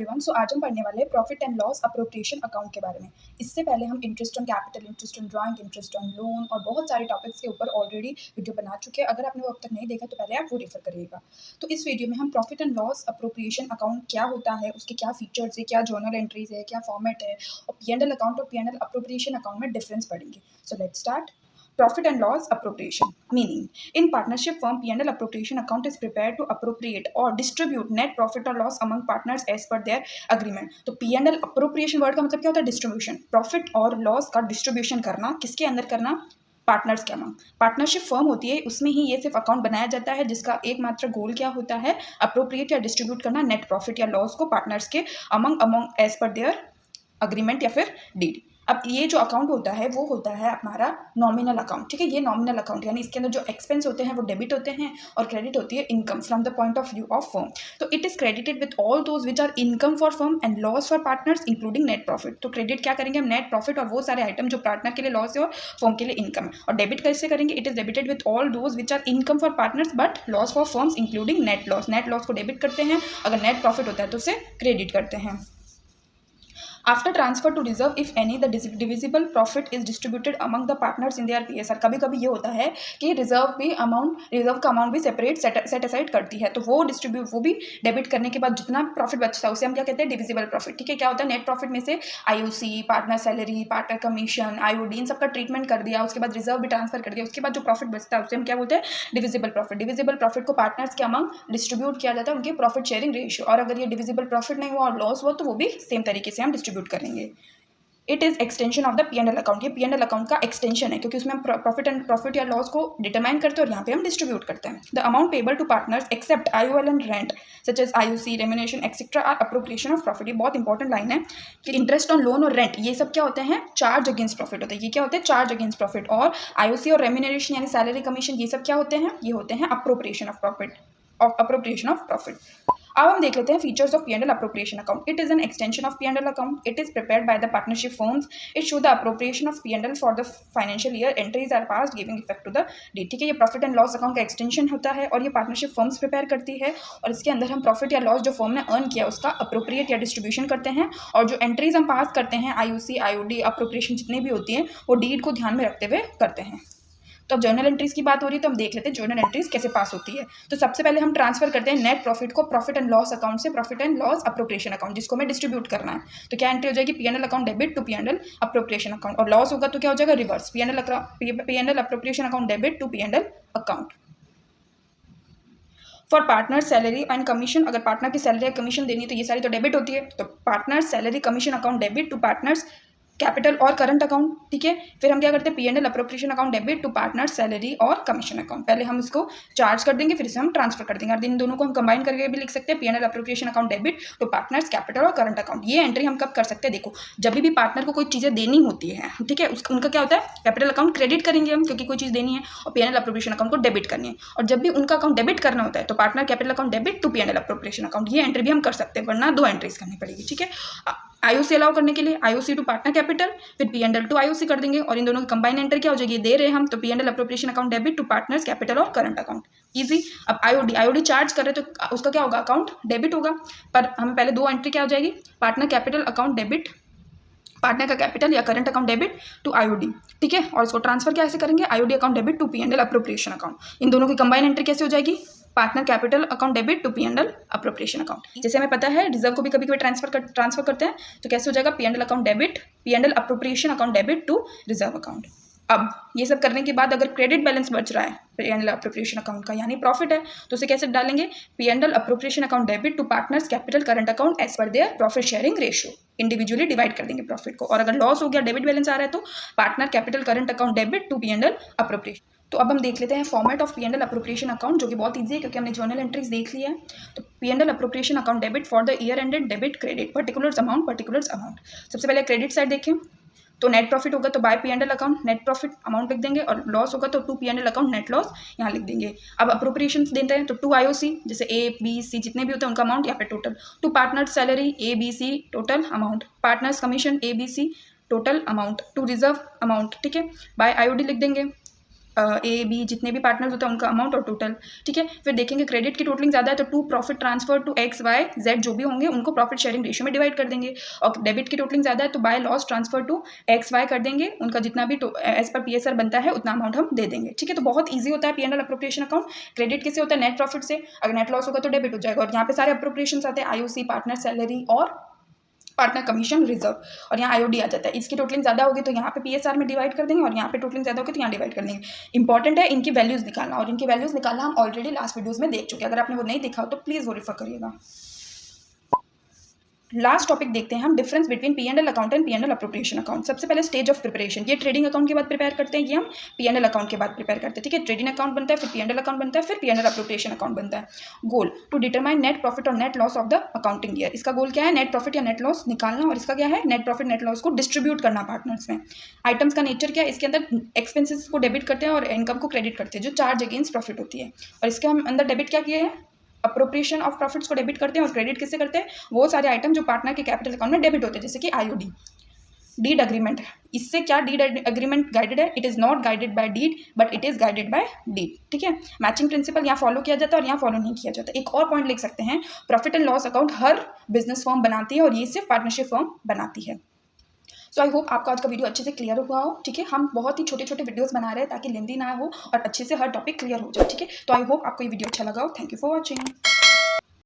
Everyone. सो आज हम पढ़ने वाले हैं profit and loss appropriation account के बारे में। इससे पहले हम interest on capital, interest on drawing, interest on loan और बहुत सारे टॉपिक्स के ऊपर ऑलरेडी वीडियो बना चुके हैं। अगर आपने वो अब तक नहीं देखा तो पहले आप वो रेफर करिएगा। तो इस वीडियो में हम profit and loss appropriation account क्या होता है, उसके क्या फीचर्स है, क्या जर्नल एंट्रीज है, क्या फॉर्मेट है और P&L अकाउंट और P&L अप्रोप्रिएशन अकाउंट में डिफरेंस पढ़ेंगे। So let's start. Profit and loss appropriation meaning in partnership firm P&L appropriation account is prepared to appropriate or distribute net profit or loss among partners as per their agreement। तो P&L appropriation word का मतलब क्या होता है? Distribution. Profit और loss का distribution करना, किसके अंदर करना? पार्टनर्स के अमंग। पार्टनरशिप फर्म होती है, उसमें ही ये सिर्फ अकाउंट बनाया जाता है जिसका एकमात्र गोल क्या होता है? अप्रोप्रिएट या डिस्ट्रीब्यूट करना नेट प्रॉफिट या लॉस को पार्टनर्स के अमंग एज पर देयर अग्रीमेंट या फिर डीड। अब ये जो अकाउंट होता है वो होता है हमारा नॉमिनल अकाउंट, ठीक है। ये नॉमिनल अकाउंट यानी इसके अंदर जो एक्सपेंस होते हैं वो डेबिट होते हैं और क्रेडिट होती है income from the point of view of firm. तो it is credited with all those which are income for firm and loss for partners including net profit. तो क्रेडिट क्या करेंगे हम? नेट प्रॉफिट और वो सारे आइटम जो पार्टनर के लिए लॉस है और फर्म के लिए इनकम है। और डेबिट कैसे करेंगे? It is debited with all those which are income for partners but loss for firms including net loss. Net loss को डेबिट करते हैं, अगर नेट प्रॉफिट होता है तो उसे क्रेडिट करते हैं। After transfer to reserve, if any, the divisible profit is distributed among the partners in their PSR। कभी कभी ये होता है कि रिजर्व का अमाउंट भी सेपरेट सेट असाइड करती है, तो वो भी डेबिट करने के बाद जितना प्रॉफिट बचता है उसे हम क्या कहते हैं? डिविजिबल प्रॉफिट, ठीक है। क्या होता है? नेट प्रॉफिट में से IOC, partner salary, partner commission, IOD इन सबका ट्रीटमेंट कर दिया, उसके बाद रिजर्व भी ट्रांसफर कर दिया, उसके बाद जो प्रॉफिट बचता है उसे हम क्या बोलते हैं? Divisible profit. डिविजिबल प्रॉफिट को पार्टनर्स के अमंग डिस्ट्रीब्यूट किया जाता है उनके प्रॉफिट शेयरिंग रेशियो। और अगर ये डिविजिबल प्रॉफिट नहीं हुआ और लॉस हुआ तो वो भी सेम तरीके से हम डिस्ट्रीब्यूट करेंगे। It is extension of the P&L account. ये P&L अकाउंट का एक्सटेंशन है क्योंकि उसमें हम प्रॉफिट या लॉस को डिटरमाइन करते हैं और यहाँ पे हम डिस्ट्रीब्यूट करते हैं। The amount payable to partners except IOL and rent such as IOC, remuneration etcetera are appropriation of profit. ये बहुत इंपॉर्टेंट लाइन है कि इंटरेस्ट ऑन लोन और रेंट ये सब क्या होते हैं? चार्ज अगेंस्ट प्रॉफिट होते हैं। ये क्या होते हैं? Charge against profit. और IOC और रेम्यूनरेशन यानी सैलरी कमीशन ये सब क्या होते हैं? ये होते हैं अप्रोप्रिएशन ऑफ प्रॉफिट। अब हम देख लेते हैं features of P&L appropriation account. It is an extension of P&L account. It is prepared by the partnership firms. It show the appropriation of P&L for the financial year. Entries are passed giving effect to the date, ठीक है। ये profit and loss account का extension होता है और ये partnership firms prepare करती है और इसके अंदर हम प्रॉफिट या लॉस जो फर्म ने अर्न किया उसका अप्रोप्रिएट या डिस्ट्रीब्यूशन करते हैं और जो एंट्रीज हम पास करते हैं IOC, IOD अप्रोप्रिएशन जितने भी होती हैं वो डीड को ध्यान में रखते हुए करते हैं। तो अब जर्नल एंट्रीज की बात हो रही है तो हम देख लेते हैं जर्नल एंट्रीज कैसे पास होती है। तो सबसे पहले हम ट्रांसफर करते हैं नेट प्रॉफिट को प्रॉफिट एंड लॉस अकाउंट से profit and loss appropriation account जिसको हमें डिस्ट्रीब्यूट करना है। तो क्या एंट्री हो जाएगी? P&L account debit to P&L appropriation account. और लॉस होगा तो क्या हो जाएगा? Reverse, P&L appropriation account debit to P&L account. For partner salary and commission, अगर पार्टनर की सैलरी या कमीशन देनी तो ये सारी तो डेबिट होती है, तो partner salary commission account debit to partners capital और करंट अकाउंट, ठीक है। फिर हम क्या करते हैं? P&L appropriation account debit to partner salary और कमीशन अकाउंट। पहले हम इसको चार्ज कर देंगे फिर इसे हम ट्रांसफर कर देंगे और इन दोनों को हम कंबाइन करके भी लिख सकते हैं P&L appropriation account debit to partners capital और करंट अकाउंट। ये एंट्री हम कब कर सकते हैं? देखो, जब भी पार्टनर को कोई चीज़ें देनी होती है, ठीक है, उनका क्या होता है? कैपिटल अकाउंट क्रेडिट करेंगे हम क्योंकि कोई चीज़ देनी है और P&L अप्रोप्रिएशन अकाउंट को डेबिट करनी है। और जब भी उनका अकाउंट डेबिट करना होता है तो partner capital account debit to P&L appropriation account. ये एंट्री भी हम कर सकते हैं, वरना 2 एंट्रीज करनी पड़ेगी, ठीक है। IOC अलाउ करने के लिए IOC टू पार्टनर कैपिटल, फिर P&L टू IOC कर देंगे और इन दोनों की कंबाइन एंट्री क्या हो जाएगी? दे रहे हैं हम तो P&L appropriation account debit to partners capital और करंट अकाउंट। इजी। अब IOD चार्ज कर रहे तो उसका क्या होगा? अकाउंट डेबिट होगा। पर हम पहले 2 एंट्री क्या हो जाएगी? Partner capital account debit, partner का कैपिटल या current account debit to IOD, ठीक है। और इसको ट्रांसफर कैसे करेंगे? IOD account debit to P&L appropriation account. इन दोनों की कंबाइन एंट्री कैसे हो जाएगी? Partner capital account debit to P&L appropriation account. जैसे हमें पता है रिजर्व को भी कभी कभी ट्रांसफर करते हैं तो कैसे हो जाएगा? P&L account debit, P&L appropriation account debit to reserve account. अब ये सब करने के बाद अगर क्रेडिट बैलेंस बच रहा है P&L अप्रोप्रिएशन अकाउंट का यानी प्रॉफिट है तो उसे कैसे डालेंगे? P&L appropriation account debit to partners capital current account as पर their profit sharing ratio. Individually divide कर देंगे प्रॉफिट को। और अगर लॉस हो गया, डेबिट बैलेंस आ रहा है तो partner capital current account debit to P&L appropriation. तो अब हम देख लेते हैं format of P&L appropriation account जो कि बहुत ईजी है क्योंकि हमने जर्नल एंट्रीज देख लिया है। तो P&L appropriation account debit for the year ended debit credit particulars amount. सबसे पहले क्रेडिट साइड देखें तो नेट प्रॉफिट होगा तो by P&L account net profit amount लिख देंगे और लॉस होगा तो to P&L account net loss यहाँ लिख देंगे। अब अप्रोप्रिएशन देते हैं तो टू IOC जैसे A, B, C जितने भी होते हैं उनका अमाउंट यहाँ पे total, to partner salary A, B, C total amount, partners commission A, B, C total amount, to reserve amount, ठीक है। बाय IOD लिख देंगे ए बी जितने भी पार्टनर्स होते हैं उनका अमाउंट और टोटल, ठीक है। फिर देखेंगे क्रेडिट की टोटलिंग ज़्यादा है तो to profit transfer to X Y Z जो भी होंगे उनको प्रॉफिट शेयरिंग रेशियो में डिवाइड कर देंगे। और डेबिट की टोटलिंग ज़्यादा है तो by loss transfer to X Y कर देंगे, उनका जितना भी एज पर PSR बनता है उतना अमाउंट हम दे देंगे, ठीक है। तो बहुत ईजी होता है P&L अप्रोप्रिएशन अकाउंट। क्रेडिट किससे होता है? नेट प्रॉफिट से। अगर नेट लॉस होगा तो डेबिट हो जाएगा। और यहाँ पे सारे अप्रोप्रिएशन आते हैं, IOC, पार्टनर सैलरी और पार्टनर कमीशन रिजर्व, और यहाँ IOD आ जाता है। इसकी टोटलिंग ज़्यादा होगी तो यहाँ पे PSR में डिवाइड कर देंगे और यहाँ पे टोटलिंग ज़्यादा होगी तो यहाँ डिवाइड कर देंगे। इंपॉर्टेंट है इनकी वैल्यूज़ निकालना, और इनकी वैल्यूज़ निकालना हम ऑलरेडी लास्ट वीडियोज़ में देख चुके हैं। अगर आपने वो नहीं देखा हो तो प्लीज़ वो रेफर करिएगा। लास्ट टॉपिक देखते हैं हम, difference between P&L account and P&L appropriation account. सबसे पहले स्टेज ऑफ प्रिपरेशन, ये ट्रेडिंग अकाउंट के बाद प्रिपेयर करते हैं, ये हम P&L अकाउंट के बाद प्रिपेयर करते हैं, ठीक है। ट्रेडिंग अकाउंट बनता है, फिर P&L अकाउंट बनता है, फिर P&L अप्रोप्रिएशन अकाउंट बनता है। Goal to determine net profit और net loss of the accounting year. इसका गोल क्या है? नेट प्रॉफिट या नेट लॉस निकालना, और इसका क्या है? नेट प्रॉफिट नेट लॉस को डिस्ट्रीब्यूट करना पार्टनर्स में। आइटम्स का नेचर क्या है? इसके अंदर एक्सपेंसेस को डेबिट करते हैं और इनकम को क्रेडिट करते हैं, जो चार्ज अगेंस्ट प्रॉफिट होती है। और इसके हम अंदर डेबिट क्या किए हैं? अप्रोप्रिएशन ऑफ प्रॉफिट्स को डेबिट करते हैं, और क्रेडिट किससे करते हैं? वो सारे आइटम जो पार्टनर के कैपिटल अकाउंट में डेबिट होते हैं, जैसे कि IOD। डीड अग्रीमेंट, इससे क्या डीड अग्रीमेंट गाइडेड है? It is not guided by deed but it is guided by deed, ठीक है। मैचिंग प्रिंसिपल यहाँ फॉलो किया जाता है और यहाँ फॉलो नहीं किया जाता। एक और पॉइंट लिख सकते हैं, profit and loss account her business firm बनाती है और ये सिर्फ पार्टनरशिप फर्म बनाती है। सो आई होप आपका आज का वीडियो अच्छे से क्लियर हुआ हो, ठीक है। हम बहुत ही छोटे छोटे वीडियोस बना रहे हैं ताकि लेंदी ना हो और अच्छे से हर टॉपिक क्लियर हो जाए, ठीक है। तो आई होप आपको ये वीडियो अच्छा लगा हो। Thank you for watching.